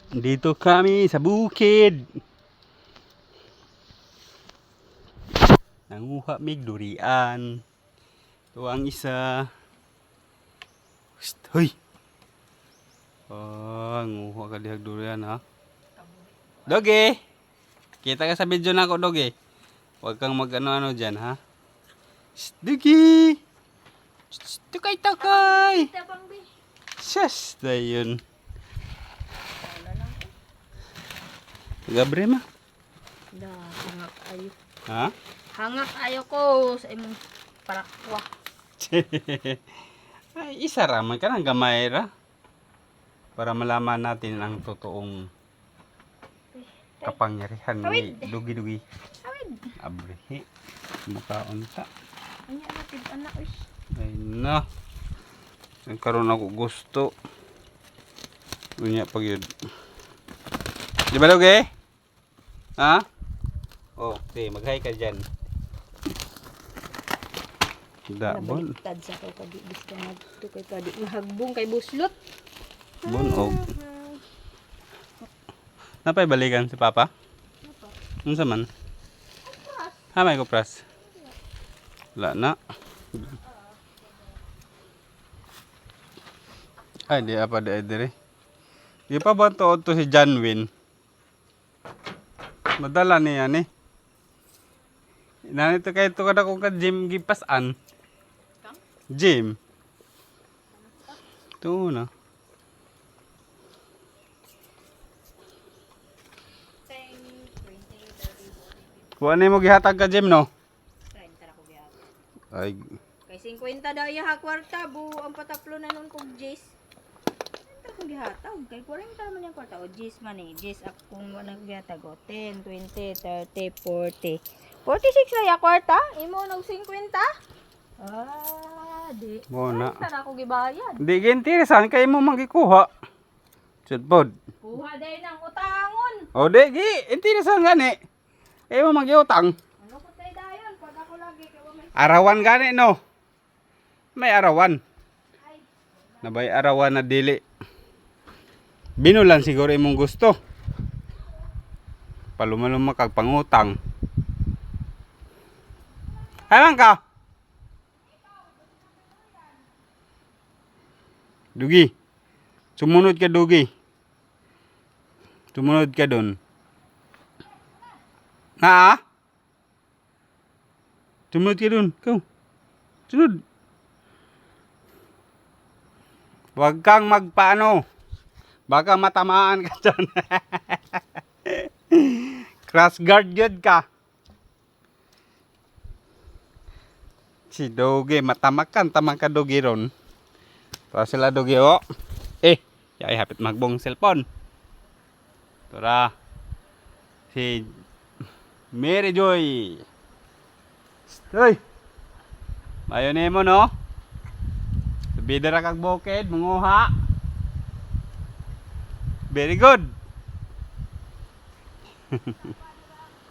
Dito kami sa bukid. Nanguha mig durian. Ito ang isa. Hoy. Nguha ka dihag durian ha. Doge. Kita ka sa video na ako, Doge. Huwag kang mag-ano-ano dyan ha. Doge. Tukay-tukay. Shush. Dayon. Gabre ma. Hangak ayo. Ha? Hangak ayo ko sa imong parakwa. Ay, isa raman ka ng gamay ra. Para malaman natin ang totoong kapangyarihan ni Dugi-Dugi. Awid. Abre. Mukhaon ta. Anya natid anak is. Ay na. Nagkaroon ako gusto. Unya pag yun. Di ba Dugi? Ha? Oh, sige, mag-hi ka dyan. Dabon. Nabaliktad sa kay kadi gusto ngadto kay kadi mahagbong kay buslot. Bunog. Napay balikan si Papa? Unsa man? Hamay ko pras. Wala na. Ay, di apa di dire. Di pa ba to si Janwin? Madala niya ni. Nanito kay to kada ko ka gym gipasan. Gym. Tu na. Kuha ni mo gihatag ka gym no? Ay, Kay 50 daw iya kwarta bu ang pataplo na nun kog Jis. Enta kong gihatag kay 40 man yung kwarta o Jis man eh. Jis akong wala gihatag o 10, 20, 30, 40. 46 na ya kwarta? Imo nag 50? Di. mo na. Saan ako gibayad? Di gintiresan kay mo magikuha. Sudpod. Kuha day ng utangon. O di gi, interesan gani. Kay mo magiutang. Ano ko tay dayon pag ako lagi kay wa may Arawan gani no. May arawan. Nabay arawan na dili. Binulan siguro imong gusto. Palumaluma kag pangutang. Halang ka. Dugi. Sumunod ka Dugi. Sumunod ka doon. Ha? Sumunod ka doon. Ikaw. Sunod. Huwag kang magpaano. Baka matamaan ka dyan. Crash guard yun ka. Si Doge, matamakan. Tamang ka Doge ron. Para sila Doge o. Yay hapit magbong cellphone. Tura. Si Mary Joy. Hoy. Mayo mo no. Bida ra kag bukid, manguha. Very good.